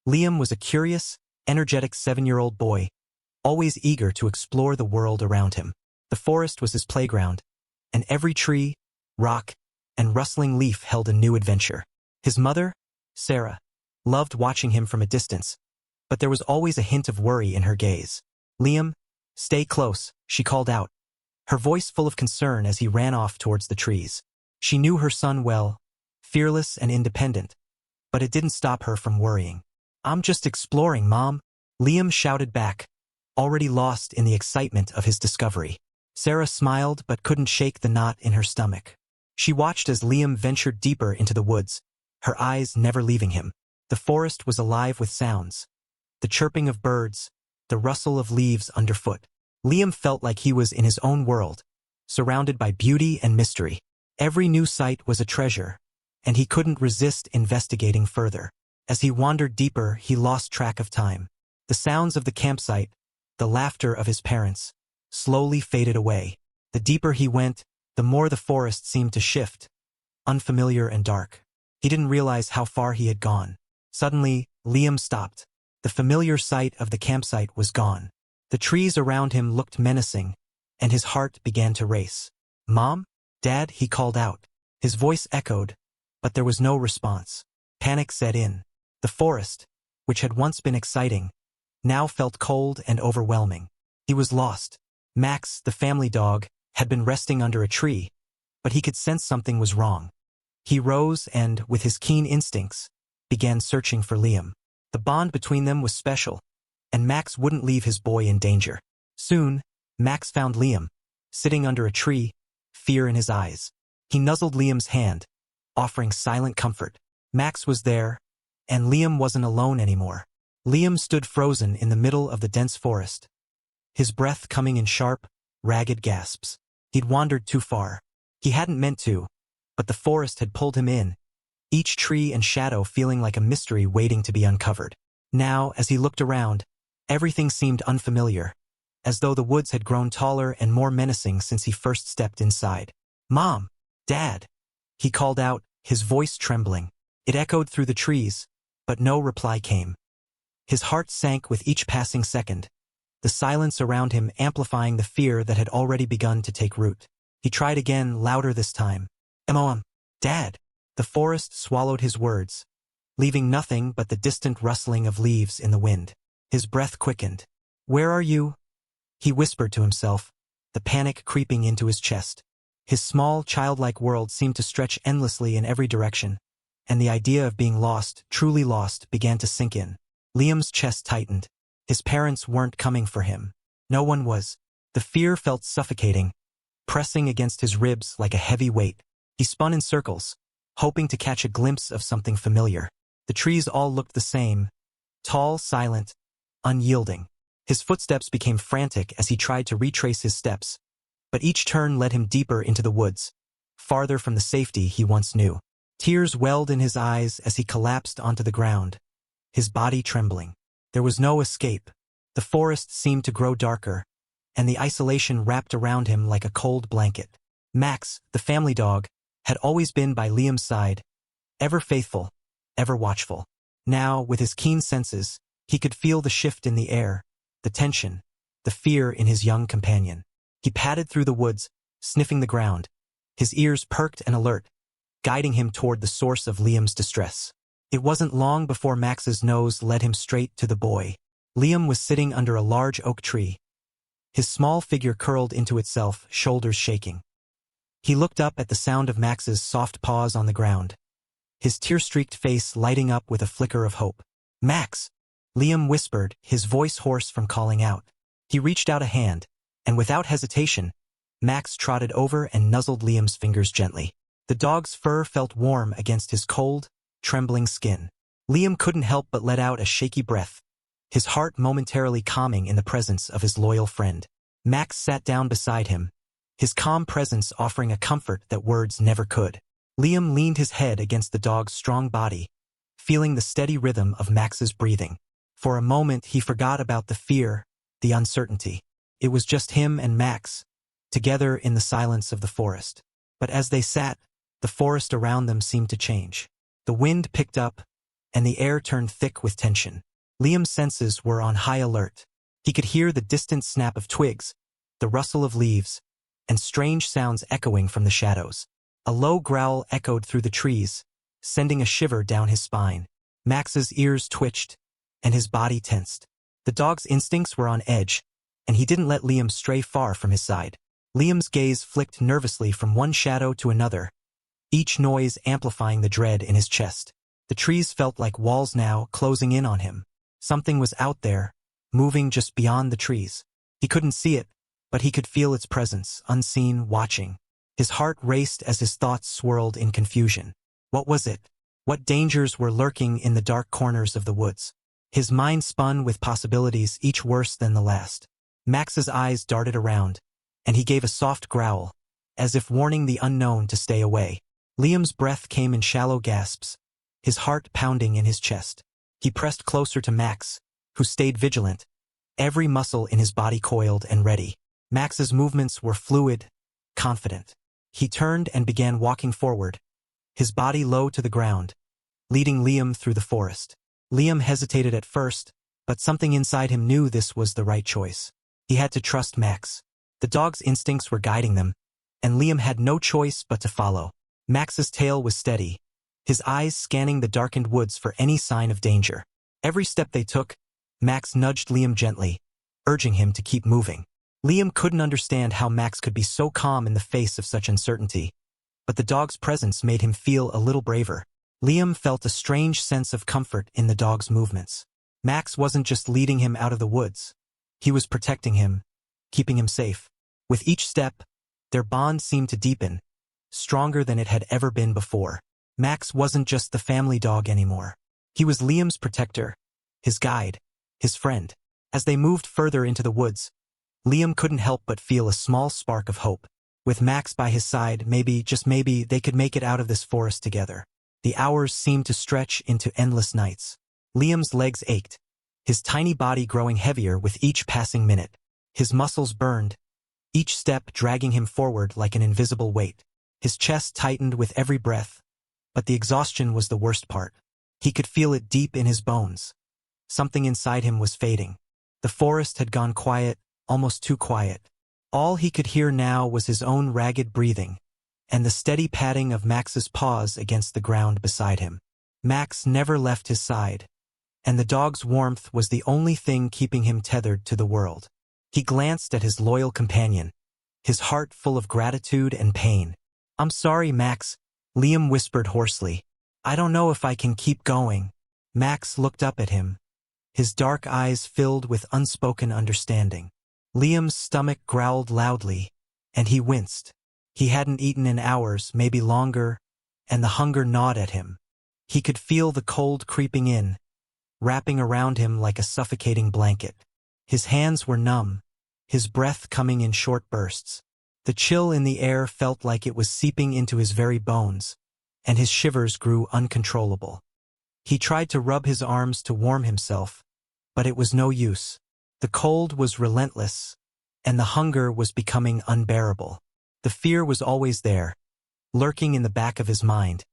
Liam was a curious, energetic 7-year-old boy, always eager to explore the world around him. The forest was his playground, and every tree, rock, and rustling leaf held a new adventure. His mother, Sarah, loved watching him from a distance, but there was always a hint of worry in her gaze. "Liam, stay close," she called out, her voice full of concern as he ran off towards the trees. She knew her son well, fearless and independent, but it didn't stop her from worrying. "I'm just exploring, Mom," Liam shouted back, already lost in the excitement of his discovery. Sarah smiled but couldn't shake the knot in her stomach. She watched as Liam ventured deeper into the woods, her eyes never leaving him. The forest was alive with sounds. The chirping of birds, the rustle of leaves underfoot. Liam felt like he was in his own world, surrounded by beauty and mystery. Every new sight was a treasure, and he couldn't resist investigating further. As he wandered deeper, he lost track of time. The sounds of the campsite, the laughter of his parents, slowly faded away. The deeper he went, the more the forest seemed to shift, unfamiliar and dark. He didn't realize how far he had gone. Suddenly, Liam stopped. The familiar sight of the campsite was gone. The trees around him looked menacing, and his heart began to race. "Mom? Dad?" he called out. His voice echoed, but there was no response. Panic set in. The forest, which had once been exciting, now felt cold and overwhelming. He was lost. Max, the family dog, had been resting under a tree, but he could sense something was wrong. He rose and, with his keen instincts, began searching for Liam. The bond between them was special, and Max wouldn't leave his boy in danger. Soon, Max found Liam, sitting under a tree, fear in his eyes. He nuzzled Liam's hand, offering silent comfort. Max was there, and Liam wasn't alone anymore. Liam stood frozen in the middle of the dense forest, his breath coming in sharp, ragged gasps. He'd wandered too far. He hadn't meant to, but the forest had pulled him in, each tree and shadow feeling like a mystery waiting to be uncovered. Now, as he looked around, everything seemed unfamiliar, as though the woods had grown taller and more menacing since he first stepped inside. "Mom! Dad!" he called out, his voice trembling. It echoed through the trees, but no reply came. His heart sank with each passing second, the silence around him amplifying the fear that had already begun to take root. He tried again, louder this time. "Mom! Dad!" The forest swallowed his words, leaving nothing but the distant rustling of leaves in the wind. His breath quickened. "Where are you?" he whispered to himself, the panic creeping into his chest. His small, childlike world seemed to stretch endlessly in every direction, and the idea of being lost, truly lost, began to sink in. Liam's chest tightened. His parents weren't coming for him. No one was. The fear felt suffocating, pressing against his ribs like a heavy weight. He spun in circles, hoping to catch a glimpse of something familiar. The trees all looked the same, tall, silent, unyielding. His footsteps became frantic as he tried to retrace his steps, but each turn led him deeper into the woods, farther from the safety he once knew. Tears welled in his eyes as he collapsed onto the ground, his body trembling. There was no escape. The forest seemed to grow darker, and the isolation wrapped around him like a cold blanket. Max, the family dog, had always been by Liam's side, ever faithful, ever watchful. Now, with his keen senses, he could feel the shift in the air, the tension, the fear in his young companion. He padded through the woods, sniffing the ground, his ears perked and alert, guiding him toward the source of Liam's distress. It wasn't long before Max's nose led him straight to the boy. Liam was sitting under a large oak tree, his small figure curled into itself, shoulders shaking. He looked up at the sound of Max's soft paws on the ground, his tear-streaked face lighting up with a flicker of hope. "Max!" Liam whispered, his voice hoarse from calling out. He reached out a hand, and without hesitation, Max trotted over and nuzzled Liam's fingers gently. The dog's fur felt warm against his cold, trembling skin. Liam couldn't help but let out a shaky breath, his heart momentarily calming in the presence of his loyal friend. Max sat down beside him, his calm presence offering a comfort that words never could. Liam leaned his head against the dog's strong body, feeling the steady rhythm of Max's breathing. For a moment he forgot about the fear, the uncertainty. It was just him and Max, together in the silence of the forest. But as they sat, the forest around them seemed to change. The wind picked up, and the air turned thick with tension. Liam's senses were on high alert. He could hear the distant snap of twigs, the rustle of leaves, and strange sounds echoing from the shadows. A low growl echoed through the trees, sending a shiver down his spine. Max's ears twitched, and his body tensed. The dog's instincts were on edge, and he didn't let Liam stray far from his side. Liam's gaze flicked nervously from one shadow to another, each noise amplifying the dread in his chest. The trees felt like walls now, closing in on him. Something was out there, moving just beyond the trees. He couldn't see it, but he could feel its presence, unseen, watching. His heart raced as his thoughts swirled in confusion. What was it? What dangers were lurking in the dark corners of the woods? His mind spun with possibilities, each worse than the last. Max's eyes darted around, and he gave a soft growl, as if warning the unknown to stay away. Liam's breath came in shallow gasps, his heart pounding in his chest. He pressed closer to Max, who stayed vigilant, every muscle in his body coiled and ready. Max's movements were fluid, confident. He turned and began walking forward, his body low to the ground, leading Liam through the forest. Liam hesitated at first, but something inside him knew this was the right choice. He had to trust Max. The dog's instincts were guiding them, and Liam had no choice but to follow. Max's tail was steady, his eyes scanning the darkened woods for any sign of danger. Every step they took, Max nudged Liam gently, urging him to keep moving. Liam couldn't understand how Max could be so calm in the face of such uncertainty, but the dog's presence made him feel a little braver. Liam felt a strange sense of comfort in the dog's movements. Max wasn't just leading him out of the woods. He was protecting him, keeping him safe. With each step, their bond seemed to deepen, stronger than it had ever been before. Max wasn't just the family dog anymore. He was Liam's protector, his guide, his friend. As they moved further into the woods, Liam couldn't help but feel a small spark of hope. With Max by his side, maybe, just maybe, they could make it out of this forest together. The hours seemed to stretch into endless nights. Liam's legs ached, his tiny body growing heavier with each passing minute. His muscles burned, each step dragging him forward like an invisible weight. His chest tightened with every breath, but the exhaustion was the worst part. He could feel it deep in his bones. Something inside him was fading. The forest had gone quiet, almost too quiet. All he could hear now was his own ragged breathing, and the steady patting of Max's paws against the ground beside him. Max never left his side, and the dog's warmth was the only thing keeping him tethered to the world. He glanced at his loyal companion, his heart full of gratitude and pain. "I'm sorry, Max," Liam whispered hoarsely. "I don't know if I can keep going." Max looked up at him, his dark eyes filled with unspoken understanding. Liam's stomach growled loudly, and he winced. He hadn't eaten in hours, maybe longer, and the hunger gnawed at him. He could feel the cold creeping in, wrapping around him like a suffocating blanket. His hands were numb, his breath coming in short bursts. The chill in the air felt like it was seeping into his very bones, and his shivers grew uncontrollable. He tried to rub his arms to warm himself, but it was no use. The cold was relentless, and the hunger was becoming unbearable. The fear was always there, lurking in the back of his mind,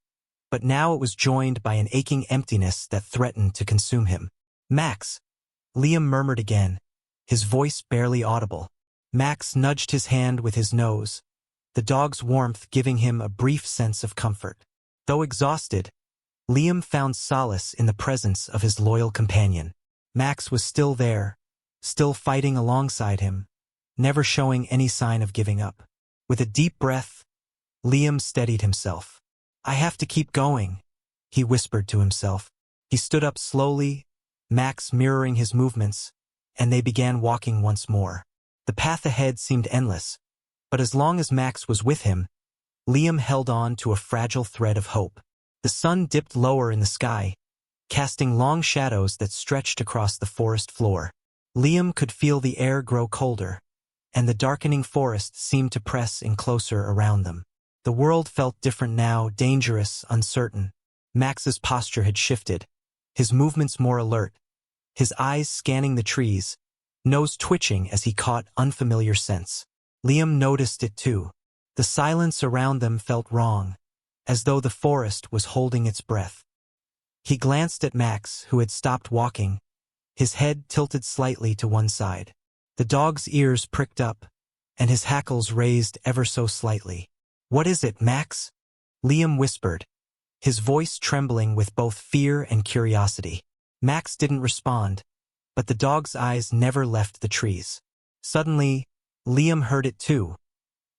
but now it was joined by an aching emptiness that threatened to consume him. "Max," Liam murmured again, his voice barely audible. Max nudged his hand with his nose, the dog's warmth giving him a brief sense of comfort. Though exhausted, Liam found solace in the presence of his loyal companion. Max was still there, still fighting alongside him, never showing any sign of giving up. With a deep breath, Liam steadied himself. "I have to keep going," he whispered to himself. He stood up slowly, Max mirroring his movements, and they began walking once more. The path ahead seemed endless, but as long as Max was with him, Liam held on to a fragile thread of hope. The sun dipped lower in the sky, casting long shadows that stretched across the forest floor. Liam could feel the air grow colder, and the darkening forest seemed to press in closer around them. The world felt different now, dangerous, uncertain. Max's posture had shifted, his movements more alert, his eyes scanning the trees, nose twitching as he caught unfamiliar scents. Liam noticed it too. The silence around them felt wrong, as though the forest was holding its breath. He glanced at Max, who had stopped walking, his head tilted slightly to one side. The dog's ears pricked up, and his hackles raised ever so slightly. "What is it, Max?" Liam whispered, his voice trembling with both fear and curiosity. Max didn't respond, but the dog's eyes never left the trees. Suddenly, Liam heard it too,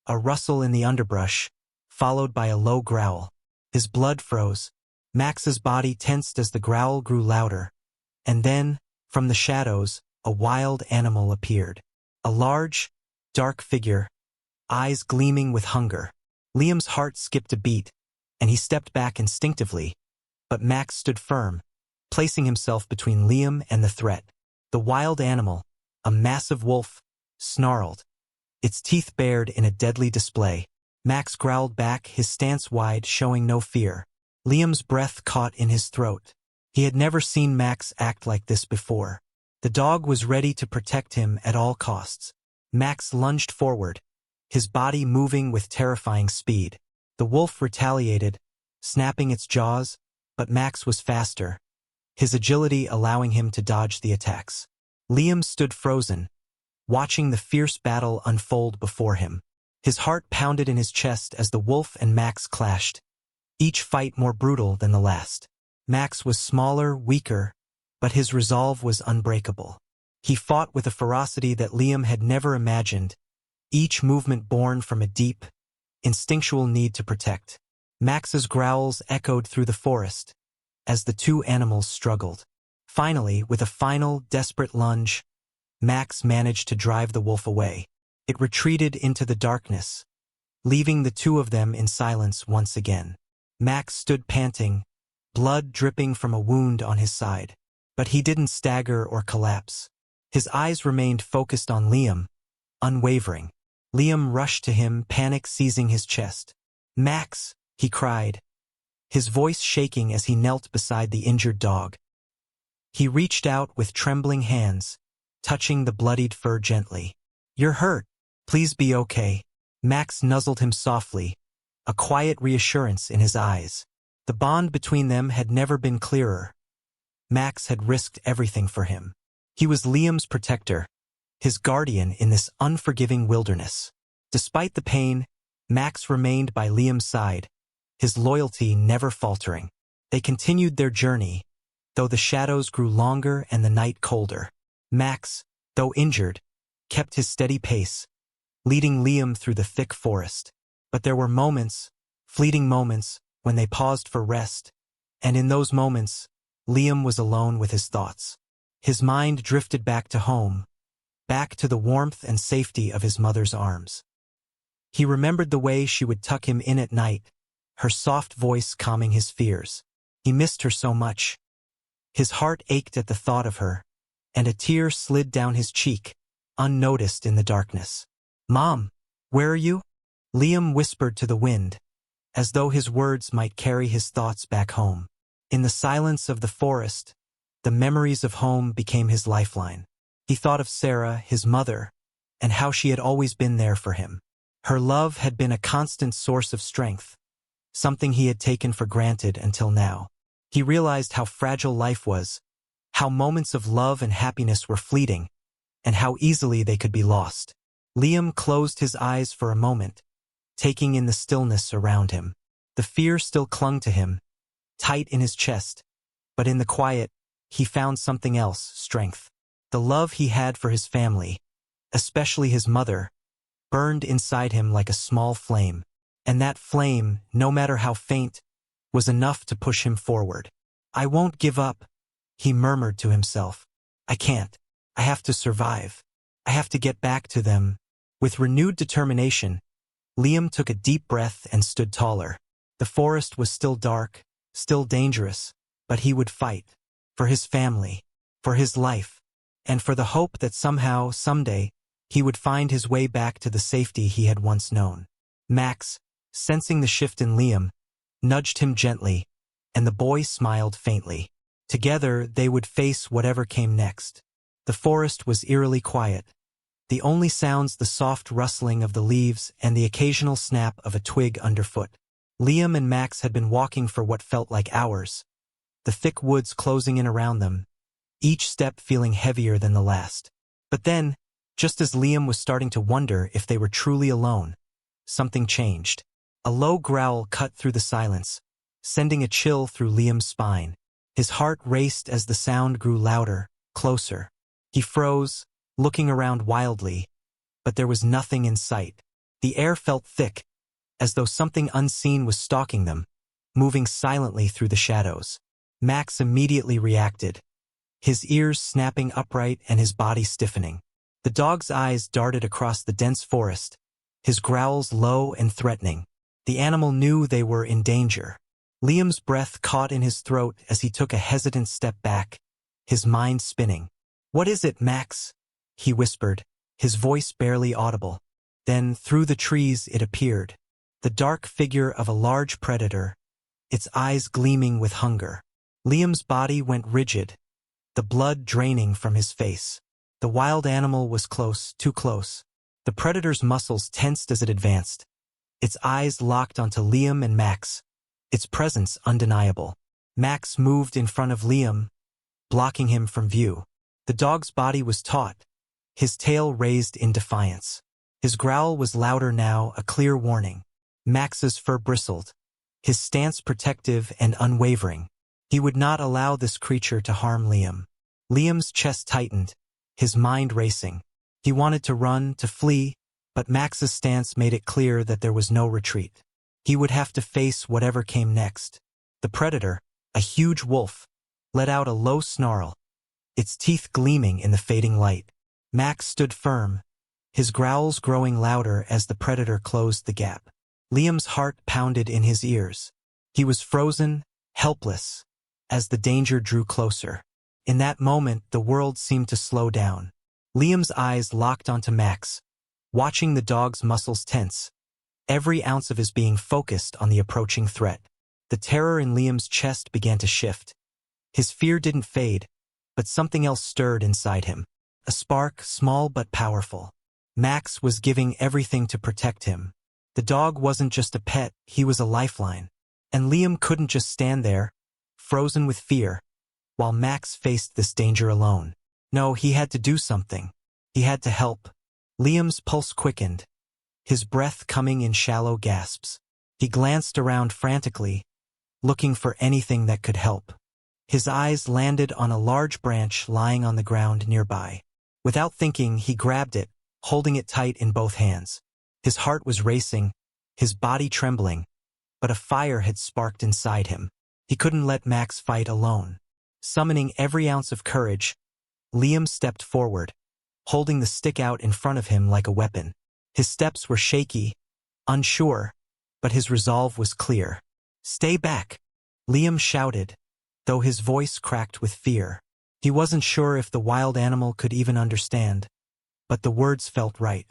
a rustle in the underbrush, followed by a low growl. His blood froze. Max's body tensed as the growl grew louder. And then, from the shadows, a wild animal appeared. A large, dark figure, eyes gleaming with hunger. Liam's heart skipped a beat, and he stepped back instinctively, but Max stood firm, placing himself between Liam and the threat. The wild animal, a massive wolf, snarled, its teeth bared in a deadly display. Max growled back, his stance wide, showing no fear. Liam's breath caught in his throat. He had never seen Max act like this before. The dog was ready to protect him at all costs. Max lunged forward, his body moving with terrifying speed. The wolf retaliated, snapping its jaws, but Max was faster, his agility allowing him to dodge the attacks. Liam stood frozen, watching the fierce battle unfold before him. His heart pounded in his chest as the wolf and Max clashed, each fight more brutal than the last. Max was smaller, weaker, but his resolve was unbreakable. He fought with a ferocity that Liam had never imagined, each movement born from a deep, instinctual need to protect. Max's growls echoed through the forest as the two animals struggled. Finally, with a final, desperate lunge, Max managed to drive the wolf away. It retreated into the darkness, leaving the two of them in silence once again. Max stood panting, blood dripping from a wound on his side. But he didn't stagger or collapse. His eyes remained focused on Liam, unwavering. Liam rushed to him, panic seizing his chest. "Max!" he cried, his voice shaking as he knelt beside the injured dog. He reached out with trembling hands, touching the bloodied fur gently. "You're hurt. Please be okay." Max nuzzled him softly, a quiet reassurance in his eyes. The bond between them had never been clearer. Max had risked everything for him. He was Liam's protector, his guardian in this unforgiving wilderness. Despite the pain, Max remained by Liam's side, his loyalty never faltering. They continued their journey, though the shadows grew longer and the night colder. Max, though injured, kept his steady pace, leading Liam through the thick forest. But there were moments, fleeting moments, when they paused for rest, and in those moments, Liam was alone with his thoughts. His mind drifted back to home, back to the warmth and safety of his mother's arms. He remembered the way she would tuck him in at night, her soft voice calming his fears. He missed her so much. His heart ached at the thought of her, and a tear slid down his cheek, unnoticed in the darkness. "Mom, where are you?" Liam whispered to the wind, as though his words might carry his thoughts back home. In the silence of the forest, the memories of home became his lifeline. He thought of Sarah, his mother, and how she had always been there for him. Her love had been a constant source of strength, something he had taken for granted until now. He realized how fragile life was, how moments of love and happiness were fleeting, and how easily they could be lost. Liam closed his eyes for a moment, taking in the stillness around him. The fear still clung to him, tight in his chest, but in the quiet, he found something else, strength. The love he had for his family, especially his mother, burned inside him like a small flame. And that flame, no matter how faint, was enough to push him forward. "I won't give up," he murmured to himself. "I can't. I have to survive. I have to get back to them." With renewed determination, Liam took a deep breath and stood taller. The forest was still dark, still dangerous, but he would fight. For his family, for his life, and for the hope that somehow, someday, he would find his way back to the safety he had once known. Max, sensing the shift in Liam, nudged him gently, and the boy smiled faintly. Together, they would face whatever came next. The forest was eerily quiet. The only sounds the soft rustling of the leaves and the occasional snap of a twig underfoot. Liam and Max had been walking for what felt like hours, the thick woods closing in around them, each step feeling heavier than the last. But then, just as Liam was starting to wonder if they were truly alone, something changed. A low growl cut through the silence, sending a chill through Liam's spine. His heart raced as the sound grew louder, closer. He froze, looking around wildly, but there was nothing in sight. The air felt thick, as though something unseen was stalking them, moving silently through the shadows. Max immediately reacted, his ears snapping upright and his body stiffening. The dog's eyes darted across the dense forest, his growls low and threatening. The animal knew they were in danger. Liam's breath caught in his throat as he took a hesitant step back, his mind spinning. "What is it, Max?" he whispered, his voice barely audible. Then, through the trees it appeared, the dark figure of a large predator, its eyes gleaming with hunger. Liam's body went rigid, the blood draining from his face. The wild animal was close, too close. The predator's muscles tensed as it advanced, its eyes locked onto Liam and Max, its presence undeniable. Max moved in front of Liam, blocking him from view. The dog's body was taut, his tail raised in defiance. His growl was louder now, a clear warning. Max's fur bristled, his stance protective and unwavering. He would not allow this creature to harm Liam. Liam's chest tightened, his mind racing. He wanted to run, to flee, but Max's stance made it clear that there was no retreat. He would have to face whatever came next. The predator, a huge wolf, let out a low snarl, its teeth gleaming in the fading light. Max stood firm, his growls growing louder as the predator closed the gap. Liam's heart pounded in his ears. He was frozen, helpless, as the danger drew closer. In that moment, the world seemed to slow down. Liam's eyes locked onto Max, watching the dog's muscles tense, every ounce of his being focused on the approaching threat. The terror in Liam's chest began to shift. His fear didn't fade, but something else stirred inside him. A spark, small but powerful. Max was giving everything to protect him. The dog wasn't just a pet, he was a lifeline. And Liam couldn't just stand there, frozen with fear, while Max faced this danger alone. No, he had to do something. He had to help. Liam's pulse quickened, his breath coming in shallow gasps. He glanced around frantically, looking for anything that could help. His eyes landed on a large branch lying on the ground nearby. Without thinking, he grabbed it, holding it tight in both hands. His heart was racing, his body trembling, but a fire had sparked inside him. He couldn't let Max fight alone. Summoning every ounce of courage, Liam stepped forward, holding the stick out in front of him like a weapon. His steps were shaky, unsure, but his resolve was clear. "Stay back," Liam shouted, though his voice cracked with fear. He wasn't sure if the wild animal could even understand, but the words felt right.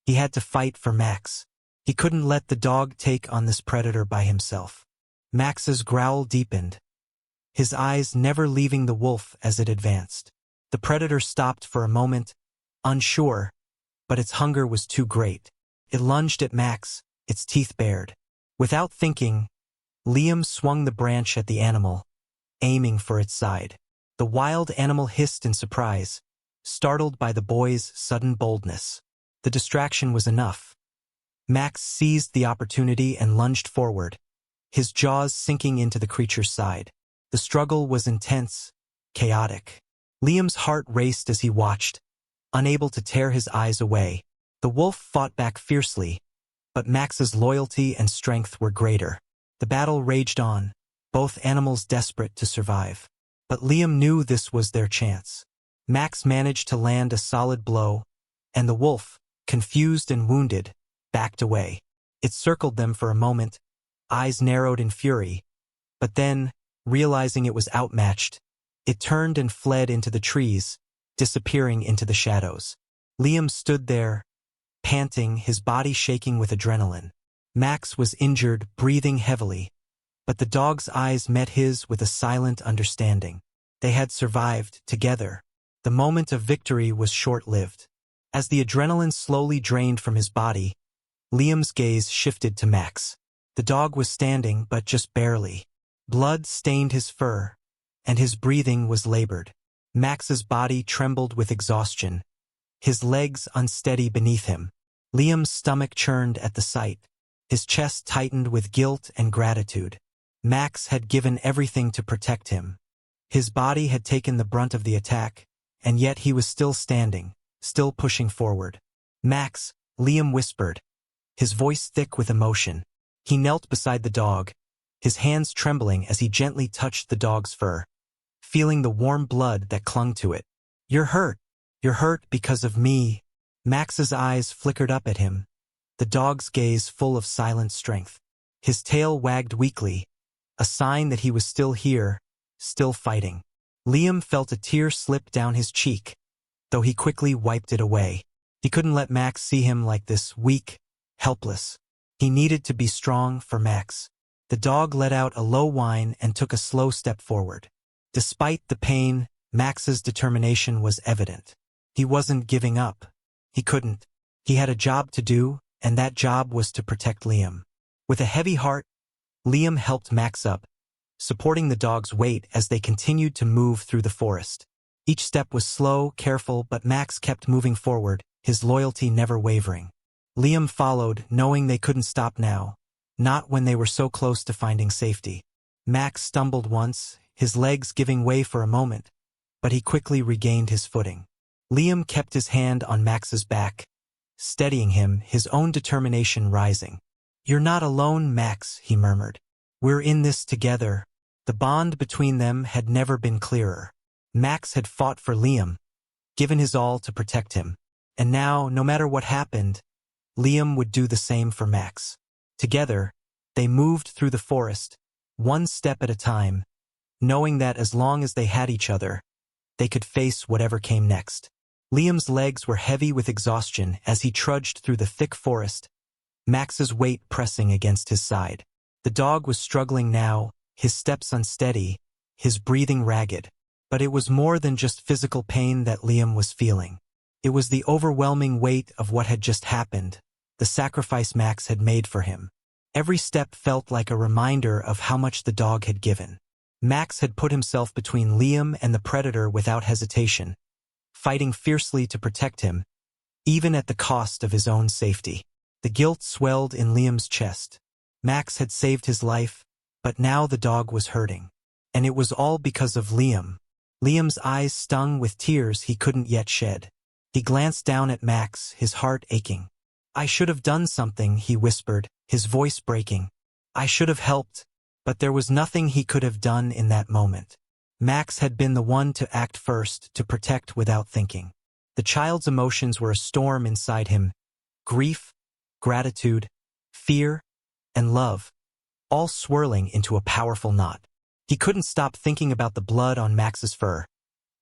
He had to fight for Max. He couldn't let the dog take on this predator by himself. Max's growl deepened, his eyes never leaving the wolf as it advanced. The predator stopped for a moment, unsure, but its hunger was too great. It lunged at Max, its teeth bared. Without thinking, Liam swung the branch at the animal, aiming for its side. The wild animal hissed in surprise, startled by the boy's sudden boldness. The distraction was enough. Max seized the opportunity and lunged forward, his jaws sinking into the creature's side. The struggle was intense, chaotic. Liam's heart raced as he watched, unable to tear his eyes away. The wolf fought back fiercely, but Max's loyalty and strength were greater. The battle raged on, both animals desperate to survive. But Liam knew this was their chance. Max managed to land a solid blow, and the wolf, confused and wounded, backed away. It circled them for a moment, eyes narrowed in fury, but then, realizing it was outmatched, it turned and fled into the trees, disappearing into the shadows. Liam stood there, panting, his body shaking with adrenaline. Max was injured, breathing heavily, but the dog's eyes met his with a silent understanding. They had survived, together. The moment of victory was short-lived. As the adrenaline slowly drained from his body, Liam's gaze shifted to Max. The dog was standing, but just barely. Blood stained his fur, and his breathing was labored. Max's body trembled with exhaustion, his legs unsteady beneath him. Liam's stomach churned at the sight. His chest tightened with guilt and gratitude. Max had given everything to protect him. His body had taken the brunt of the attack, and yet he was still standing, still pushing forward. "Max," Liam whispered, his voice thick with emotion. He knelt beside the dog, his hands trembling as he gently touched the dog's fur, feeling the warm blood that clung to it. "You're hurt. You're hurt because of me." Max's eyes flickered up at him, the dog's gaze full of silent strength. His tail wagged weakly, a sign that he was still here, still fighting. Liam felt a tear slip down his cheek, though he quickly wiped it away. He couldn't let Max see him like this, weak, helpless. He needed to be strong for Max. The dog let out a low whine and took a slow step forward. Despite the pain, Max's determination was evident. He wasn't giving up. He couldn't. He had a job to do, and that job was to protect Liam. With a heavy heart, Liam helped Max up, supporting the dog's weight as they continued to move through the forest. Each step was slow, careful, but Max kept moving forward, his loyalty never wavering. Liam followed, knowing they couldn't stop now, not when they were so close to finding safety. Max stumbled once, his legs giving way for a moment, but he quickly regained his footing. Liam kept his hand on Max's back, steadying him, his own determination rising. "You're not alone, Max," he murmured. "We're in this together." The bond between them had never been clearer. Max had fought for Liam, given his all to protect him. And now, no matter what happened, Liam would do the same for Max. Together, they moved through the forest, one step at a time, knowing that as long as they had each other, they could face whatever came next. Liam's legs were heavy with exhaustion as he trudged through the thick forest, Max's weight pressing against his side. The dog was struggling now, his steps unsteady, his breathing ragged. But it was more than just physical pain that Liam was feeling. It was the overwhelming weight of what had just happened, the sacrifice Max had made for him. Every step felt like a reminder of how much the dog had given. Max had put himself between Liam and the predator without hesitation, fighting fiercely to protect him, even at the cost of his own safety. The guilt swelled in Liam's chest. Max had saved his life, but now the dog was hurting. And it was all because of Liam. Liam's eyes stung with tears he couldn't yet shed. He glanced down at Max, his heart aching. "I should have done something," he whispered, his voice breaking. "I should have helped." But there was nothing he could have done in that moment. Max had been the one to act first, to protect without thinking. The child's emotions were a storm inside him. Grief, gratitude, fear, and love, all swirling into a powerful knot. He couldn't stop thinking about the blood on Max's fur,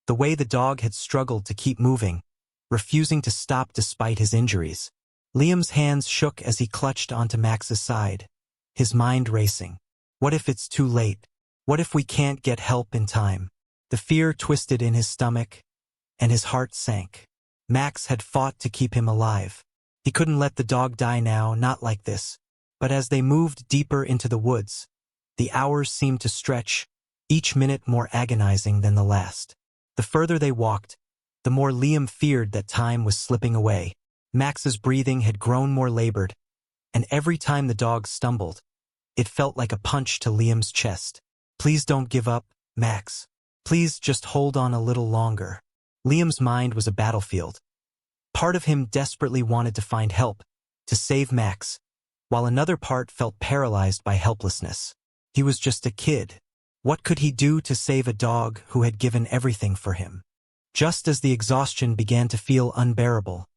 the way the dog had struggled to keep moving, refusing to stop despite his injuries. Liam's hands shook as he clutched onto Max's side, his mind racing. What if it's too late? What if we can't get help in time? The fear twisted in his stomach, and his heart sank. Max had fought to keep him alive. He couldn't let the dog die now, not like this. But as they moved deeper into the woods, the hours seemed to stretch, each minute more agonizing than the last. The further they walked, the more Liam feared that time was slipping away. Max's breathing had grown more labored, and every time the dog stumbled, it felt like a punch to Liam's chest. "Please don't give up, Max. Please just hold on a little longer." Liam's mind was a battlefield. Part of him desperately wanted to find help, to save Max, while another part felt paralyzed by helplessness. He was just a kid. What could he do to save a dog who had given everything for him? Just as the exhaustion began to feel unbearable,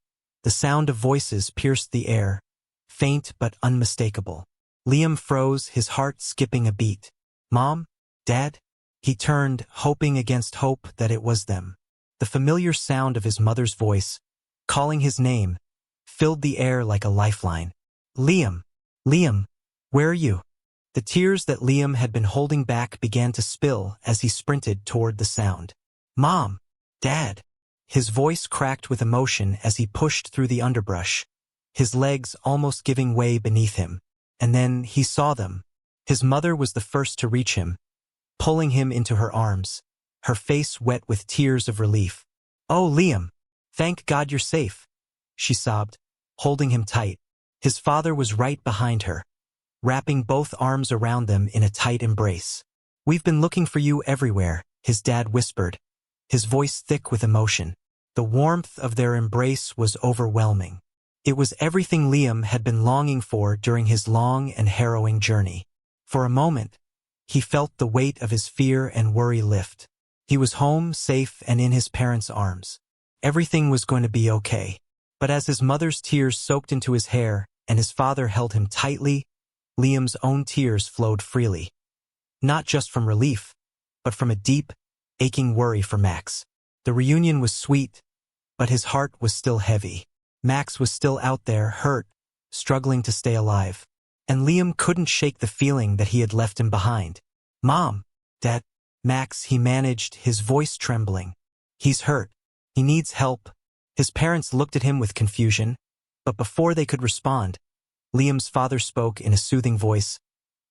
the sound of voices pierced the air, faint but unmistakable. Liam froze, his heart skipping a beat. "Mom? Dad?" He turned, hoping against hope that it was them. The familiar sound of his mother's voice, calling his name, filled the air like a lifeline. "Liam! Liam! Where are you?" The tears that Liam had been holding back began to spill as he sprinted toward the sound. "Mom! Dad!" His voice cracked with emotion as he pushed through the underbrush, his legs almost giving way beneath him. And then he saw them. His mother was the first to reach him, pulling him into her arms, her face wet with tears of relief. "Oh, Liam, thank God you're safe," she sobbed, holding him tight. His father was right behind her, wrapping both arms around them in a tight embrace. "We've been looking for you everywhere," his dad whispered, his voice thick with emotion. The warmth of their embrace was overwhelming. It was everything Liam had been longing for during his long and harrowing journey. For a moment, he felt the weight of his fear and worry lift. He was home, safe, and in his parents' arms. Everything was going to be okay. But as his mother's tears soaked into his hair and his father held him tightly, Liam's own tears flowed freely. Not just from relief, but from a deep, aching worry for Max. The reunion was sweet, but his heart was still heavy. Max was still out there, hurt, struggling to stay alive. And Liam couldn't shake the feeling that he had left him behind. "Mom, Dad, Max," he managed, his voice trembling. "He's hurt. He needs help." His parents looked at him with confusion, but before they could respond, Liam's father spoke in a soothing voice.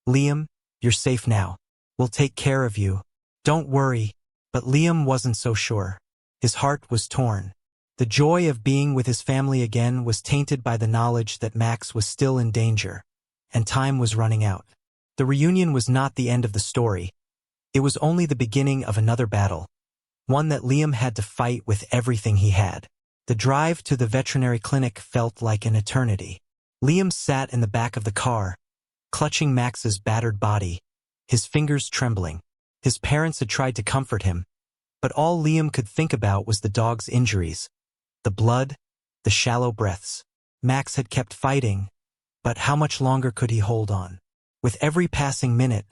"Liam, you're safe now. We'll take care of you. Don't worry." But Liam wasn't so sure. His heart was torn. The joy of being with his family again was tainted by the knowledge that Max was still in danger, and time was running out. The reunion was not the end of the story. It was only the beginning of another battle, one that Liam had to fight with everything he had. The drive to the veterinary clinic felt like an eternity. Liam sat in the back of the car, clutching Max's battered body, his fingers trembling. His parents had tried to comfort him, but all Liam could think about was the dog's injuries, the blood, the shallow breaths. Max had kept fighting, but how much longer could he hold on? With every passing minute,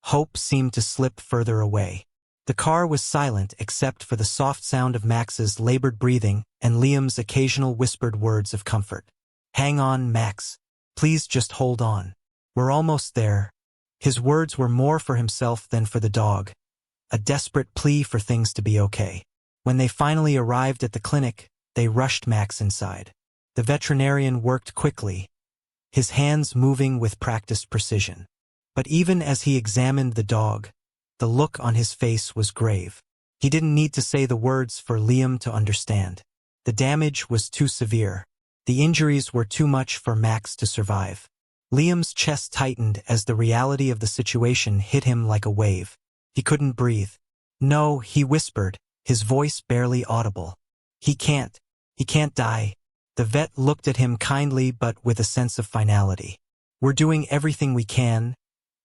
hope seemed to slip further away. The car was silent except for the soft sound of Max's labored breathing and Liam's occasional whispered words of comfort. "Hang on, Max. Please just hold on. We're almost there." His words were more for himself than for the dog, a desperate plea for things to be okay. When they finally arrived at the clinic, they rushed Max inside. The veterinarian worked quickly, his hands moving with practiced precision. But even as he examined the dog, the look on his face was grave. He didn't need to say the words for Liam to understand. The damage was too severe. The injuries were too much for Max to survive. Liam's chest tightened as the reality of the situation hit him like a wave. He couldn't breathe. "No," he whispered, his voice barely audible. He can't die." The vet looked at him kindly but with a sense of finality. "We're doing everything we can,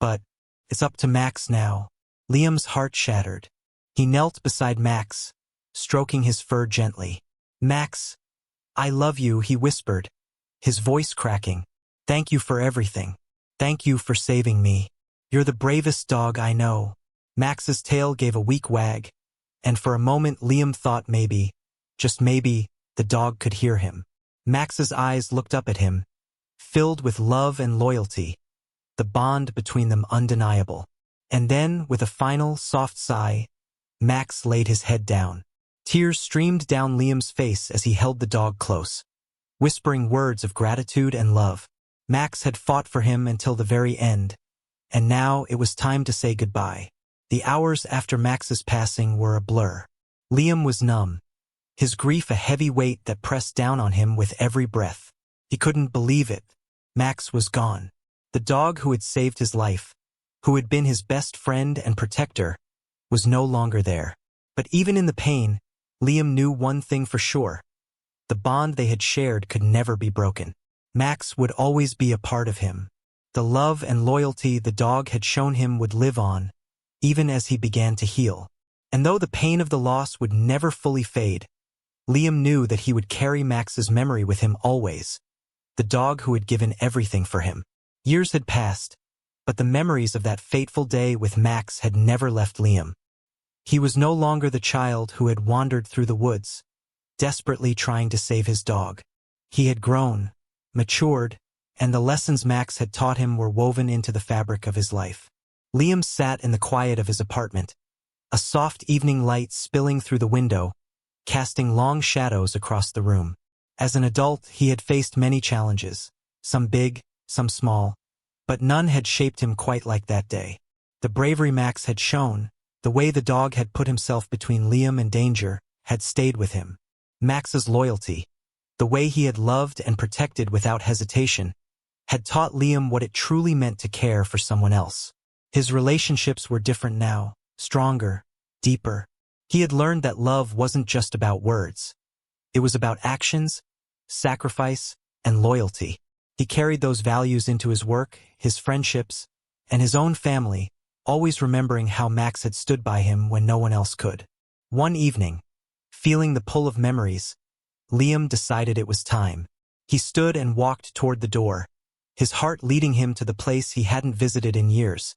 but it's up to Max now." Liam's heart shattered. He knelt beside Max, stroking his fur gently. "Max, I love you," he whispered, his voice cracking. "Thank you for everything. Thank you for saving me. You're the bravest dog I know." Max's tail gave a weak wag, and for a moment Liam thought maybe, just maybe, the dog could hear him. Max's eyes looked up at him, filled with love and loyalty, the bond between them undeniable. And then, with a final, soft sigh, Max laid his head down. Tears streamed down Liam's face as he held the dog close, whispering words of gratitude and love. Max had fought for him until the very end, and now it was time to say goodbye. The hours after Max's passing were a blur. Liam was numb, his grief a heavy weight that pressed down on him with every breath. He couldn't believe it. Max was gone. The dog who had saved his life, who had been his best friend and protector, was no longer there. But even in the pain, Liam knew one thing for sure. The bond they had shared could never be broken. Max would always be a part of him. The love and loyalty the dog had shown him would live on, even as he began to heal. And though the pain of the loss would never fully fade, Liam knew that he would carry Max's memory with him always, the dog who had given everything for him. Years had passed, but the memories of that fateful day with Max had never left Liam. He was no longer the child who had wandered through the woods, desperately trying to save his dog. He had grown, matured, and the lessons Max had taught him were woven into the fabric of his life. Liam sat in the quiet of his apartment, a soft evening light spilling through the window, casting long shadows across the room. As an adult, he had faced many challenges, some big, some small, but none had shaped him quite like that day. The bravery Max had shown, the way the dog had put himself between Liam and danger, had stayed with him. Max's loyalty, the way he had loved and protected without hesitation, had taught Liam what it truly meant to care for someone else. His relationships were different now, stronger, deeper. He had learned that love wasn't just about words. It was about actions, sacrifice, and loyalty. He carried those values into his work, his friendships, and his own family, always remembering how Max had stood by him when no one else could. One evening, feeling the pull of memories, Liam decided it was time. He stood and walked toward the door, his heart leading him to the place he hadn't visited in years,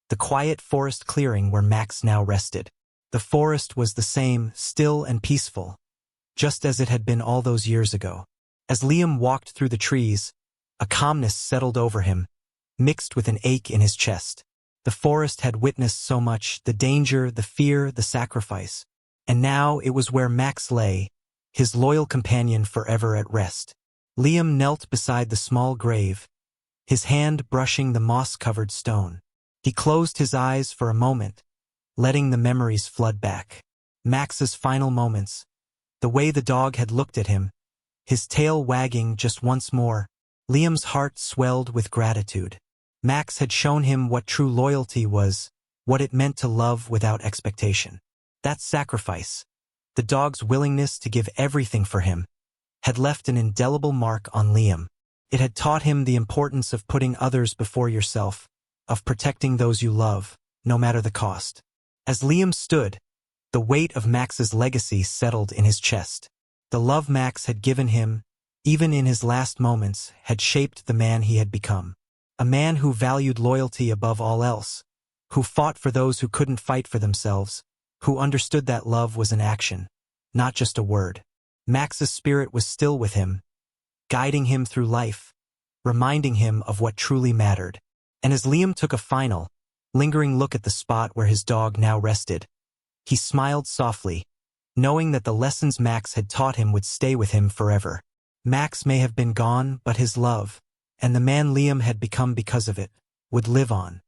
the quiet forest clearing where Max now rested. The forest was the same, still and peaceful, just as it had been all those years ago. As Liam walked through the trees, a calmness settled over him, mixed with an ache in his chest. The forest had witnessed so much, the danger, the fear, the sacrifice. And now it was where Max lay, his loyal companion forever at rest. Liam knelt beside the small grave, his hand brushing the moss-covered stone. He closed his eyes for a moment, letting the memories flood back. Max's final moments, the way the dog had looked at him, his tail wagging just once more. Liam's heart swelled with gratitude. Max had shown him what true loyalty was, what it meant to love without expectation. That sacrifice, the dog's willingness to give everything for him, had left an indelible mark on Liam. It had taught him the importance of putting others before yourself, of protecting those you love, no matter the cost. As Liam stood, the weight of Max's legacy settled in his chest. The love Max had given him, even in his last moments, had shaped the man he had become. A man who valued loyalty above all else, who fought for those who couldn't fight for themselves, who understood that love was an action, not just a word. Max's spirit was still with him, guiding him through life, reminding him of what truly mattered. And as Liam took a final, lingering look at the spot where his dog now rested, he smiled softly, knowing that the lessons Max had taught him would stay with him forever. Max may have been gone, but his love, and the man Liam had become because of it, would live on.